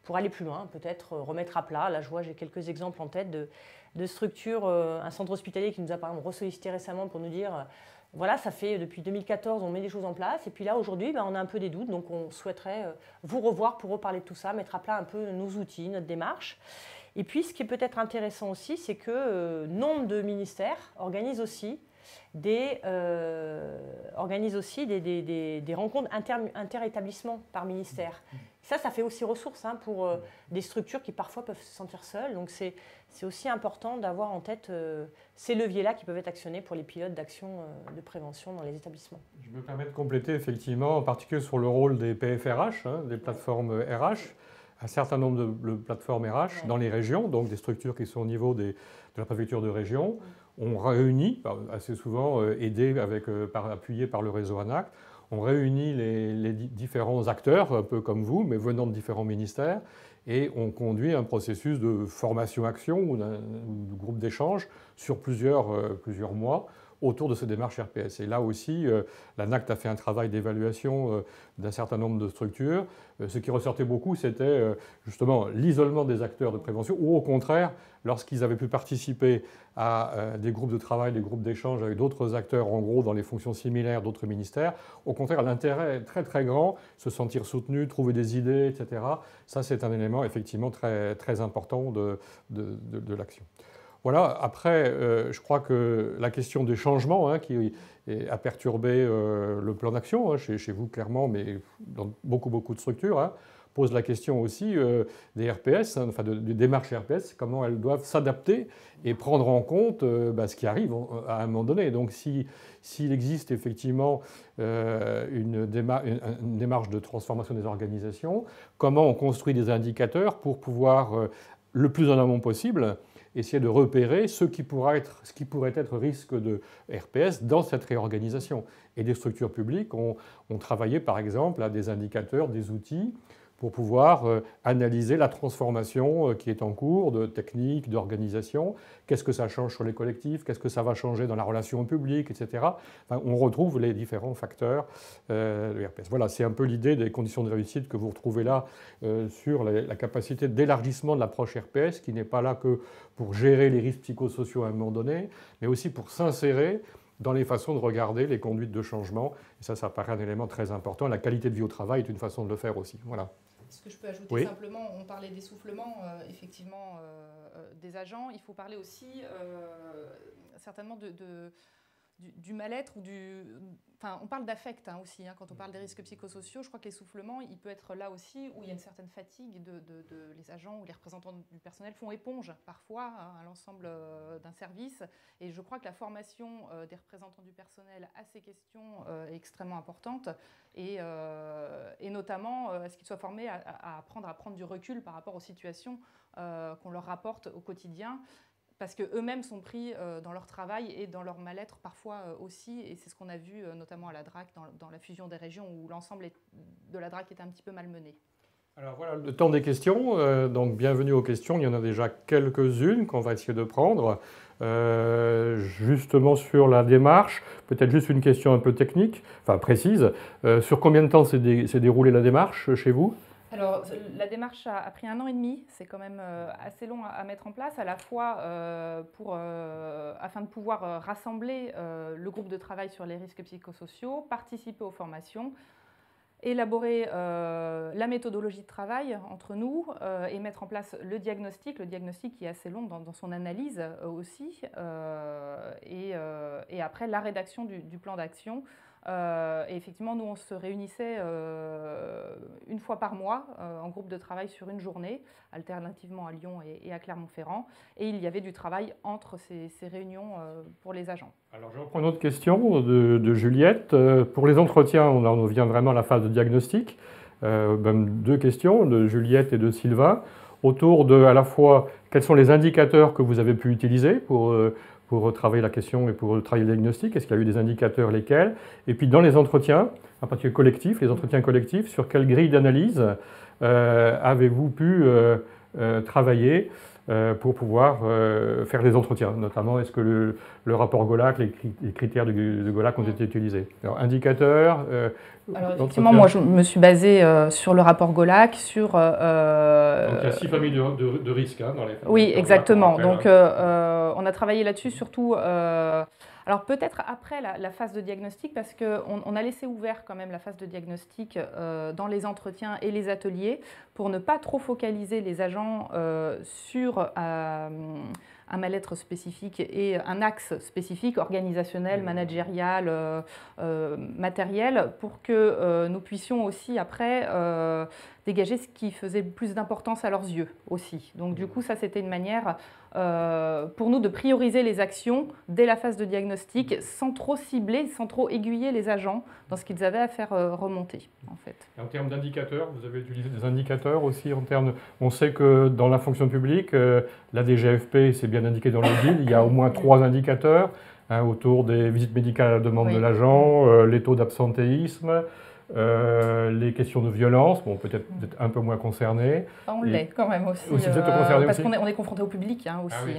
pour aller plus loin, peut-être remettre à plat. Là, je vois, j'ai quelques exemples en tête de structures, un centre hospitalier qui nous a par exemple ressollicité récemment pour nous dire voilà, ça fait depuis 2014, on met des choses en place, et puis là, aujourd'hui, on a un peu des doutes, donc on souhaiterait vous revoir pour reparler de tout ça, mettre à plat un peu nos outils, notre démarche. Et puis, ce qui est peut-être intéressant aussi, c'est que nombre de ministères organisent aussi des rencontres inter-établissements par ministère. Ça fait aussi ressource pour des structures qui parfois peuvent se sentir seules. Donc c'est aussi important d'avoir en tête ces leviers-là qui peuvent être actionnés pour les pilotes d'action de prévention dans les établissements. Je me permets de compléter effectivement, en particulier sur le rôle des PFRH, des plateformes RH. Un certain nombre de plateformes RH dans les régions, donc des structures qui sont au niveau de la préfecture de région, on réunit, assez souvent aidés, appuyés par le réseau ANACT, on réunit les différents acteurs, un peu comme vous, mais venant de différents ministères, et on conduit un processus de formation-action ou de groupe d'échange sur plusieurs mois autour de ces démarches RPS. Et là aussi, l'ANACT a fait un travail d'évaluation d'un certain nombre de structures. Ce qui ressortait beaucoup, c'était justement l'isolement des acteurs de prévention, ou au contraire, lorsqu'ils avaient pu participer à des groupes de travail, des groupes d'échange avec d'autres acteurs, en gros, dans les fonctions similaires d'autres ministères, au contraire, l'intérêt est très très grand, se sentir soutenu, trouver des idées, etc. Ça, c'est un élément effectivement très, très important de l'action. Voilà, après, je crois que la question des changements qui a perturbé le plan d'action, chez vous clairement, mais dans beaucoup de structures, pose la question aussi des RPS, des démarches RPS, comment elles doivent s'adapter et prendre en compte ce qui arrive à un moment donné. Donc s'il existe effectivement une démarche de transformation des organisations, comment on construit des indicateurs pour pouvoir, le plus en amont possible, essayer de repérer ce qui pourrait être risque de RPS dans cette réorganisation. Et des structures publiques ont travaillé par exemple à des indicateurs, des outils pour pouvoir analyser la transformation qui est en cours de technique, d'organisation. Qu'est-ce que ça change sur les collectifs? Qu'est-ce que ça va changer dans la relation au public, etc. Enfin, on retrouve les différents facteurs de RPS. Voilà, c'est un peu l'idée des conditions de réussite que vous retrouvez là sur la capacité d'élargissement de l'approche RPS, qui n'est pas là que pour gérer les risques psychosociaux à un moment donné, mais aussi pour s'insérer dans les façons de regarder les conduites de changement. Et ça paraît un élément très important. La qualité de vie au travail est une façon de le faire aussi. Voilà. Ce que je peux ajouter simplement, on parlait d'essoufflement, effectivement, des agents. Il faut parler aussi certainement du mal-être ou Enfin, on parle d'affect aussi, quand on parle des risques psychosociaux. Je crois que l'essoufflement, il peut être là aussi où il y a une certaine fatigue les agents ou les représentants du personnel font éponge parfois à l'ensemble d'un service. Et je crois que la formation des représentants du personnel à ces questions est extrêmement importante et notamment à ce qu'ils soient formés à apprendre à prendre du recul par rapport aux situations qu'on leur rapporte au quotidien. Parce qu'eux-mêmes sont pris dans leur travail et dans leur mal-être parfois aussi. Et c'est ce qu'on a vu notamment à la DRAC, dans la fusion des régions, où l'ensemble de la DRAC est un petit peu malmené. Alors voilà le temps des questions. Donc bienvenue aux questions. Il y en a déjà quelques-unes qu'on va essayer de prendre. Justement sur la démarche, peut-être juste une question un peu technique, enfin précise. Sur combien de temps s'est déroulée la démarche chez vous ? Alors, la démarche a pris 1 an et demi, c'est quand même assez long à mettre en place, à la fois afin de pouvoir rassembler le groupe de travail sur les risques psychosociaux, participer aux formations, élaborer la méthodologie de travail entre nous et mettre en place le diagnostic qui est assez long dans son analyse aussi, et après la rédaction du plan d'action. Et effectivement, nous, on se réunissait une fois par mois en groupe de travail sur une journée, alternativement à Lyon et à Clermont-Ferrand. Et il y avait du travail entre ces réunions pour les agents. Alors, je reprends une autre question de Juliette. Pour les entretiens, on vient vraiment à la phase de diagnostic. Même 2 questions de Juliette et de Sylvain autour de, à la fois, quels sont les indicateurs que vous avez pu utiliser pour travailler la question et pour travailler le diagnostic. Est-ce qu'il y a eu des indicateurs, lesquels? Et puis dans les entretiens, en particulier collectifs, les entretiens collectifs, sur quelle grille d'analyse avez-vous pu travailler pour pouvoir faire les entretiens. Notamment, est-ce que le rapport GOLAC, les critères de GOLAC ont été utilisés? Alors, indicateurs. Alors, effectivement, moi, je me suis basée sur le rapport GOLAC, sur... Donc, il y a 6 familles de risques dans les familles. Oui, exactement. Donc, on a travaillé là-dessus, surtout... alors, peut-être après la phase de diagnostic, parce qu'on a laissé ouvert quand même la phase de diagnostic dans les entretiens et les ateliers, pour ne pas trop focaliser les agents sur... un mal-être spécifique et un axe spécifique, organisationnel, managérial, matériel, pour que nous puissions aussi après dégager ce qui faisait plus d'importance à leurs yeux aussi. Donc du coup, ça c'était une manière pour nous de prioriser les actions dès la phase de diagnostic, sans trop cibler, sans trop aiguiller les agents dans ce qu'ils avaient à faire remonter en fait. Et en termes d'indicateurs, vous avez utilisé des indicateurs aussi en termes on sait que dans la fonction publique, la DGFP, c'est bien indiqué dans le guide, il y a au moins 3 indicateurs autour des visites médicales à la demande de l'agent, les taux d'absentéisme, les questions de violence, bon, peut-être un peu moins concernées. On l'est quand même aussi, parce qu'on est confronté au public aussi, oui.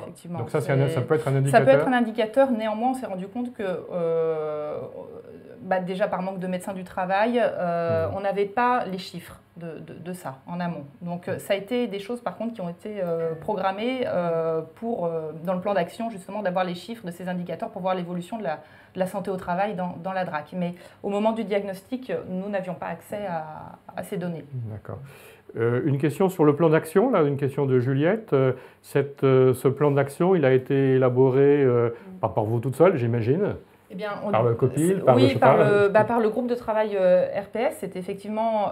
Effectivement. Donc ça peut être un indicateur. Ça peut être un indicateur, néanmoins on s'est rendu compte que déjà par manque de médecins du travail, on n'avait pas les chiffres de ça en amont. Donc ça a été des choses par contre qui ont été programmées dans le plan d'action justement d'avoir les chiffres de ces indicateurs pour voir l'évolution de la santé au travail dans la DRAC. Mais au moment du diagnostic, nous n'avions pas accès à ces données. D'accord. Une question sur le plan d'action, là, une question de Juliette. Ce plan d'action, il a été élaboré pas par vous toute seule, j'imagine. Eh bien, par le COPIL, par le groupe de travail RPS, c'est effectivement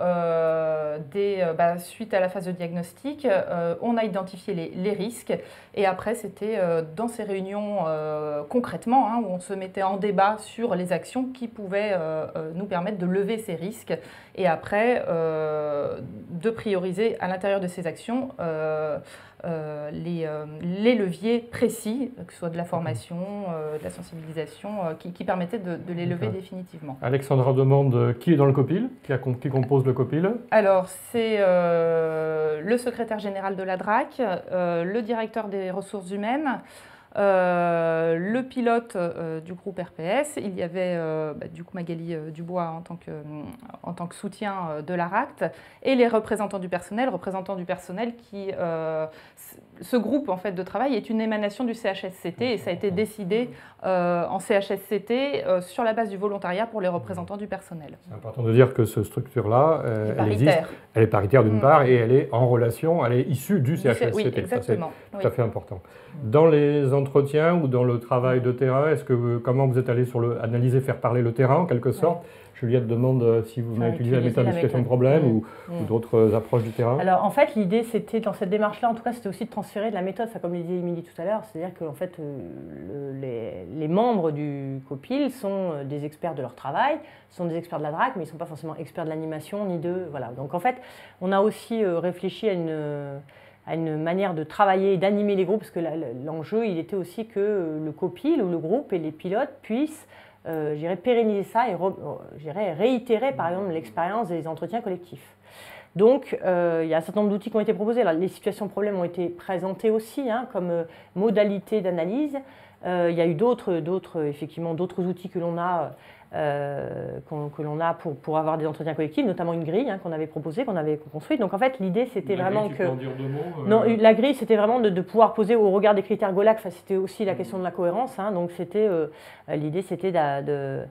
suite à la phase de diagnostic, on a identifié les risques et après c'était dans ces réunions concrètement où on se mettait en débat sur les actions qui pouvaient nous permettre de lever ces risques et après de prioriser à l'intérieur de ces actions les leviers précis, que ce soit de la formation, de la sensibilisation, qui permettaient de les lever définitivement. Alexandra demande qui est dans le COPIL, qui compose le COPIL? Alors, c'est le secrétaire général de la DRAC, le directeur des ressources humaines, le pilote du groupe RPS, il y avait du coup Magali Dubois en tant que soutien de l'ARACT et les représentants du personnel qui... ce groupe en fait, de travail est une émanation du CHSCT et ça a été décidé en CHSCT sur la base du volontariat pour les représentants du personnel. C'est important de dire que cette structure-là, elle existe, elle est paritaire d'une part et elle est en relation, elle est issue du CHSCT. Oui, exactement. Ça, c'est tout à fait important. Dans les entretiens ou dans le travail de terrain, comment vous êtes allé analyser, faire parler le terrain en quelque sorte? Juliette demande si vous avez utilisé la méthode de situation de problème ou d'autres approches du terrain. Alors en fait, l'idée c'était, dans cette démarche-là, en tout cas, c'était aussi de transférer de la méthode, comme le disait Émilie tout à l'heure, c'est-à-dire que en fait, les membres du COPIL sont des experts de leur travail, sont des experts de la DRAC, mais ils ne sont pas forcément experts de l'animation ni de... Voilà. Donc en fait, on a aussi réfléchi à une manière de travailler et d'animer les groupes, parce que l'enjeu, il était aussi que le COPIL ou le groupe et les pilotes puissent pérenniser ça et réitérer par exemple l'expérience des entretiens collectifs. Donc il y a un certain nombre d'outils qui ont été proposés. Alors, les situations problèmes ont été présentées aussi comme modalité d'analyse. Il y a eu d'autres outils que l'on a pour avoir des entretiens collectifs, notamment une grille qu'on avait proposée, qu'on avait construite. Donc en fait, l'idée c'était vraiment que... Non, la grille c'était vraiment de pouvoir poser au regard des critères GOLAC, c'était aussi la question de la cohérence. Donc l'idée c'était de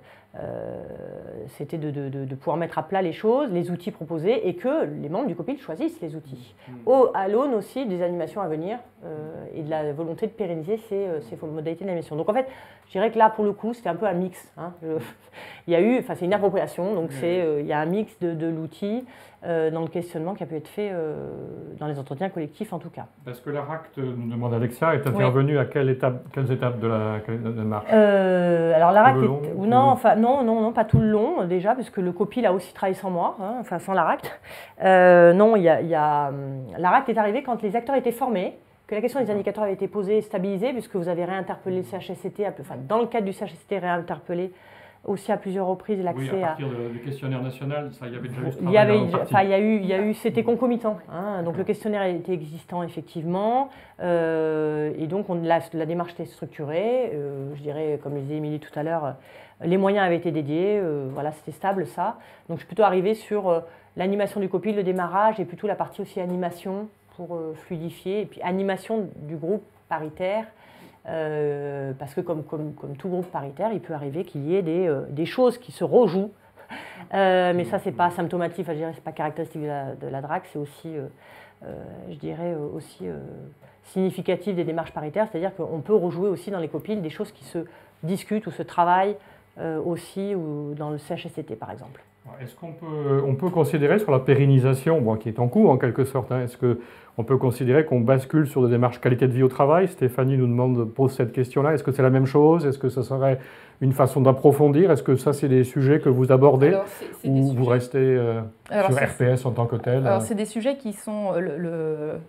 pouvoir mettre à plat les choses, les outils proposés et que les membres du COPIL choisissent les outils. À l'aune aussi des animations à venir et de la volonté de pérenniser ces modalités d'animation. Donc en fait, je dirais que là, pour le coup, c'était un peu un mix. C'est une appropriation, donc il y a un mix de l'outil dans le questionnement qui a pu être fait dans les entretiens collectifs en tout cas. Parce que l'ARACT, nous demande Alexia, est intervenue à quelles étapes de la marche? Alors l'ARACT, non, pas tout le long déjà, puisque le COPIL a aussi travaillé sans moi, sans l'ARACT. L'ARACT est arrivé quand les acteurs étaient formés, que la question des indicateurs avait été posée et stabilisée, puisque vous avez réinterpellé le CHSCT, dans le cadre du CHSCT, réinterpellé aussi à plusieurs reprises l'accès à partir du questionnaire national, ça, il y avait déjà eu ce il y avait, travail-là il y a eu, c'était concomitant. Hein, donc le questionnaire était existant effectivement, et donc la démarche était structurée. Je dirais, comme le disait Émilie tout à l'heure, les moyens avaient été dédiés. Voilà, c'était stable ça. Donc je suis plutôt arrivée sur l'animation du COPIL, le démarrage, et plutôt la partie aussi animation pour fluidifier, et puis animation du groupe paritaire. Parce que comme tout groupe paritaire, il peut arriver qu'il y ait des choses qui se rejouent. Mais ça, c'est pas symptomatique, je dirais, c'est pas caractéristique de la DRAC, c'est aussi, je dirais, aussi significatif des démarches paritaires, c'est-à-dire qu'on peut rejouer aussi dans les COPIL des choses qui se discutent ou se travaillent aussi ou dans le CHSCT, par exemple. Est-ce qu'on peut considérer sur la pérennisation, bon, qui est en cours en quelque sorte, hein, est-ce qu'on peut considérer qu'on bascule sur des démarches qualité de vie au travail? Stéphanie pose cette question-là. Est-ce que c'est la même chose? Est-ce que ça serait une façon d'approfondir? Est-ce que ça, c'est des sujets que vous abordez? Ou vous restez sur RPS en tant que tel? Alors, c'est des sujets qui sont... Le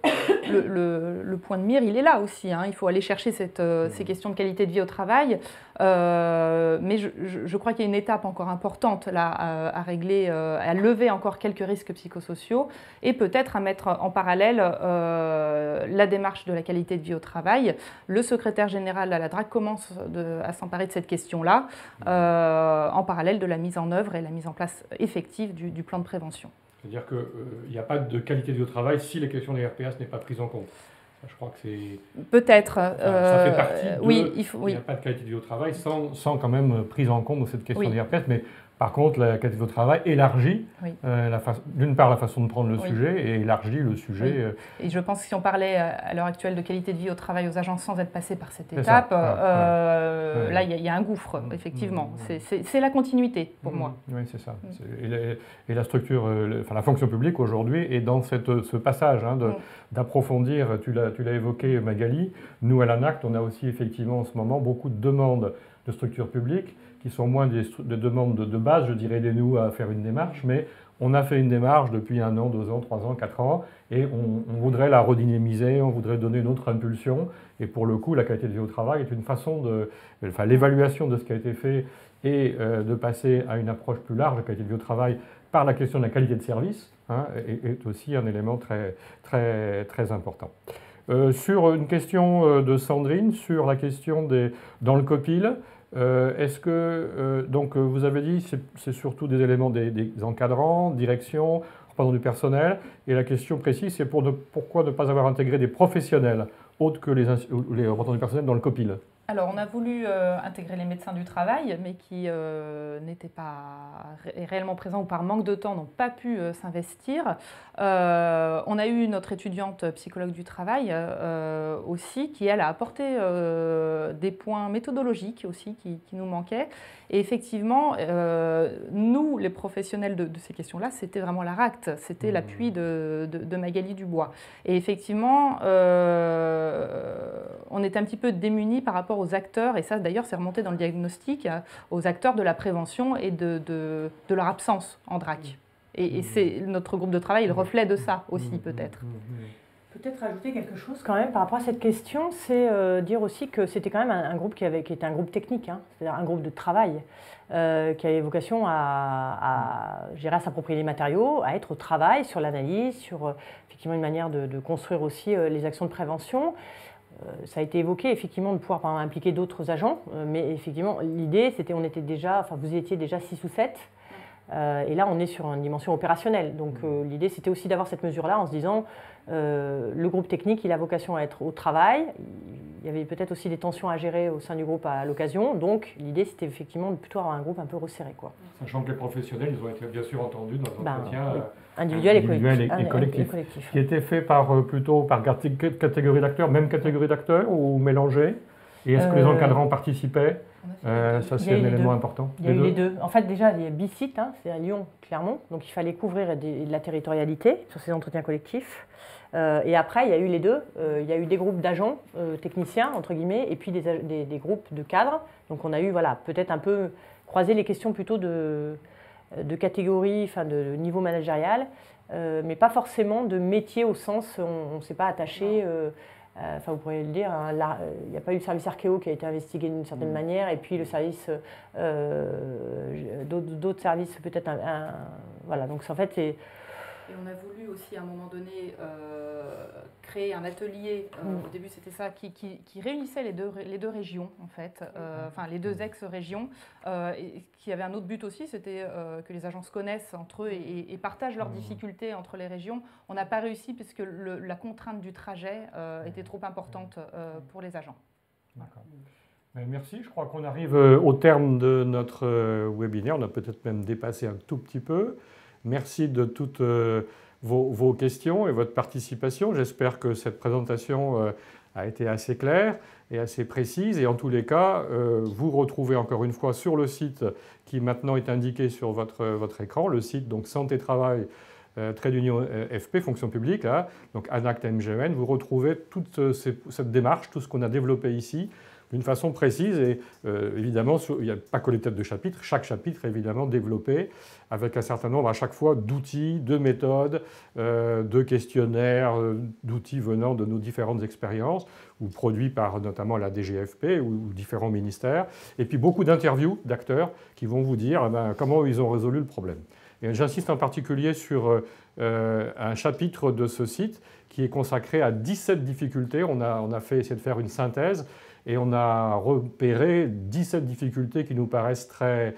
point de mire, il est là aussi. Hein. Il faut aller chercher ces questions de qualité de vie au travail. Mais je crois qu'il y a une étape encore importante là, à régler, à lever encore quelques risques psychosociaux et peut-être à mettre en parallèle la démarche de la qualité de vie au travail. Le secrétaire général à la DRAC commence à s'emparer de cette question-là en parallèle de la mise en œuvre et la mise en place effective du plan de prévention. C'est-à-dire qu'il n'y a pas de qualité de vie au travail si les questions des RPS n'est pas prises en compte. Je crois que c'est... Peut-être. Ça fait partie de... Oui, il n'y a pas de qualité de vie au travail sans quand même prise en compte de cette question des RPS. Mais par contre, la qualité de vie au travail élargit, d'une part, la façon de prendre le sujet et élargit le sujet. Et je pense que si on parlait à l'heure actuelle de qualité de vie au travail aux agents sans être passé par cette étape, là, il y a un gouffre, effectivement. C'est la continuité, pour moi. Oui, c'est ça. Et la structure, la fonction publique aujourd'hui est dans ce passage hein, d'approfondir, tu l'as évoqué Magali, nous à l'ANACT, on a aussi effectivement en ce moment beaucoup de demandes de structures publiques qui sont moins des demandes de base, je dirais, aidez-nous à faire une démarche, mais on a fait une démarche depuis 1 an, 2 ans, 3 ans, 4 ans, et on voudrait la redynamiser, on voudrait donner une autre impulsion, et pour le coup, la qualité de vie au travail est une façon l'évaluation de ce qui a été fait et de passer à une approche plus large de qualité de vie au travail par la question de la qualité de service, hein, est aussi un élément très, très, très important. Sur une question de Sandrine, sur la question dans le COPIL, est-ce que, donc vous avez dit, c'est surtout des éléments des encadrants, direction, représentant du personnel, et la question précise, c'est pourquoi ne pas avoir intégré des professionnels autres que les représentants du personnel dans le COPIL? Alors, on a voulu intégrer les médecins du travail, mais qui n'étaient pas réellement présents ou par manque de temps n'ont pas pu s'investir. On a eu notre étudiante psychologue du travail aussi, qui, elle, a apporté des points méthodologiques aussi qui nous manquaient. Et effectivement, nous, les professionnels de ces questions-là, c'était vraiment la RACT, c'était l'appui de Magali Dubois. Et effectivement, on était un petit peu démunis par rapport aux acteurs, et ça d'ailleurs c'est remonté dans le diagnostic, aux acteurs de la prévention et de leur absence en DRAC. Et c'est notre groupe de travail, il reflet de ça aussi peut-être. Peut-être ajouter quelque chose quand même par rapport à cette question, c'est dire aussi que c'était quand même un groupe qui était un groupe technique, hein, c'est-à-dire un groupe de travail qui avait vocation à s'approprier les matériaux, à être au travail sur l'analyse, sur effectivement une manière de construire aussi les actions de prévention. Ça a été évoqué effectivement de pouvoir par exemple, impliquer d'autres agents, mais effectivement l'idée c'était vous étiez déjà 6 ou 7. Et là, on est sur une dimension opérationnelle. Donc, l'idée, c'était aussi d'avoir cette mesure-là en se disant le groupe technique, il a vocation à être au travail. Il y avait peut-être aussi des tensions à gérer au sein du groupe à l'occasion. Donc, l'idée, c'était effectivement de plutôt avoir un groupe un peu resserré, quoi. Sachant que les professionnels, ils ont été bien sûr entendus dans l'entretien individuel et collectif. Qui était fait plutôt par catégorie d'acteurs, même catégorie d'acteurs ou mélangé? Et est-ce que les encadrants participaient? Ça, c'est un élément important. Il y a eu les deux. En fait, déjà, il y a BICIT, hein, c'est à Lyon, Clermont. Donc, il fallait couvrir de la territorialité sur ces entretiens collectifs. Et après, il y a eu les deux. Il y a eu des groupes d'agents, techniciens, entre guillemets, et puis des groupes de cadres. Donc, on a eu, peut-être un peu croisé les questions plutôt de catégorie, de niveau managérial, mais pas forcément de métier au sens, on ne s'est pas attaché Enfin, vous pourriez le dire, hein, il n'y a pas eu le service archéo qui a été investigué d'une certaine manière, et puis le service, d'autres services peut-être, voilà. Donc en fait, et on a voulu aussi à un moment donné créer un atelier, au début c'était ça, qui réunissait les deux régions en fait, enfin les deux ex-régions, et qui avait un autre but aussi, c'était que les agents se connaissent entre eux et partagent leurs difficultés entre les régions. On n'a pas réussi puisque la contrainte du trajet était trop importante pour les agents. D'accord. Merci, je crois qu'on arrive au terme de notre webinaire, on a peut-être même dépassé un tout petit peu. Merci de toutes vos questions et votre participation. J'espère que cette présentation a été assez claire et assez précise. Et en tous les cas, vous retrouvez encore une fois sur le site qui maintenant est indiqué sur votre écran, le site donc Santé Travail Trait d'Union FP, fonction publique, là, donc ANACT MGN. Vous retrouvez toute cette démarche, tout ce qu'on a développé ici, d'une façon précise et évidemment, il n'y a pas que les têtes de chapitre, chaque chapitre est évidemment développé avec un certain nombre à chaque fois d'outils, de méthodes, de questionnaires, d'outils venant de nos différentes expériences ou produits par notamment la DGFP ou différents ministères. Et puis beaucoup d'interviews d'acteurs qui vont vous dire comment ils ont résolu le problème. Et j'insiste en particulier sur un chapitre de ce site qui est consacré à 17 difficultés. On a essayé de faire une synthèse. Et on a repéré 17 difficultés qui nous paraissent très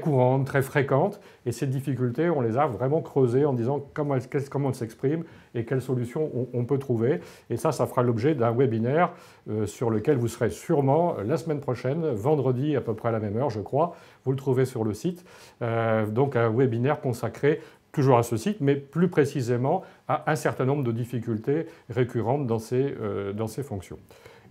courantes, très fréquentes. Et ces difficultés, on les a vraiment creusées en disant comment elles s'expriment et quelles solutions on peut trouver. Et ça fera l'objet d'un webinaire sur lequel vous serez sûrement la semaine prochaine, vendredi à peu près à la même heure, je crois. Vous le trouvez sur le site. Donc un webinaire consacré toujours à ce site, mais plus précisément à un certain nombre de difficultés récurrentes dans ces fonctions.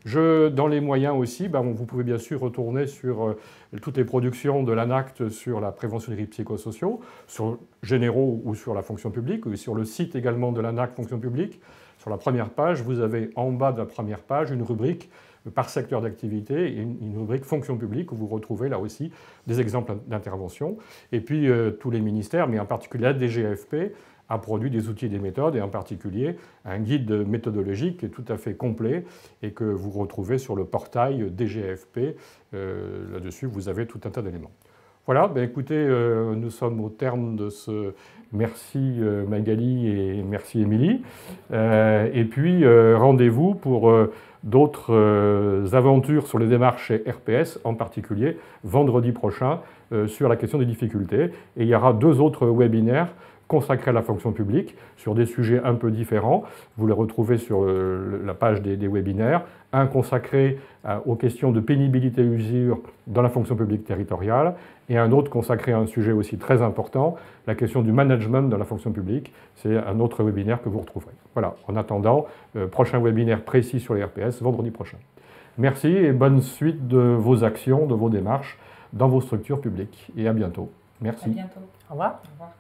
Dans les moyens aussi, vous pouvez bien sûr retourner sur toutes les productions de l'ANACT sur la prévention des risques psychosociaux, sur généraux ou sur la fonction publique, ou sur le site également de l'ANACT fonction publique. Sur la première page, vous avez en bas de la première page une rubrique par secteur d'activité et une rubrique fonction publique où vous retrouvez là aussi des exemples d'intervention. Et puis tous les ministères, mais en particulier la DGFP, a produit des outils et des méthodes, et en particulier un guide méthodologique qui est tout à fait complet et que vous retrouvez sur le portail DGFP. Là-dessus, vous avez tout un tas d'éléments. Voilà, écoutez, nous sommes au terme de ce... Merci Magali et merci Émilie. Et puis, rendez-vous pour d'autres aventures sur les démarches chez RPS, en particulier vendredi prochain, sur la question des difficultés. Et il y aura 2 autres webinaires consacrés à la fonction publique sur des sujets un peu différents. Vous les retrouvez sur la page des webinaires. Un consacré aux questions de pénibilité et usure dans la fonction publique territoriale et un autre consacré à un sujet aussi très important, la question du management dans la fonction publique. C'est un autre webinaire que vous retrouverez. Voilà, en attendant, prochain webinaire précis sur les RPS vendredi prochain. Merci et bonne suite de vos actions, de vos démarches dans vos structures publiques. Et à bientôt. Merci. À bientôt. Au revoir. Au revoir.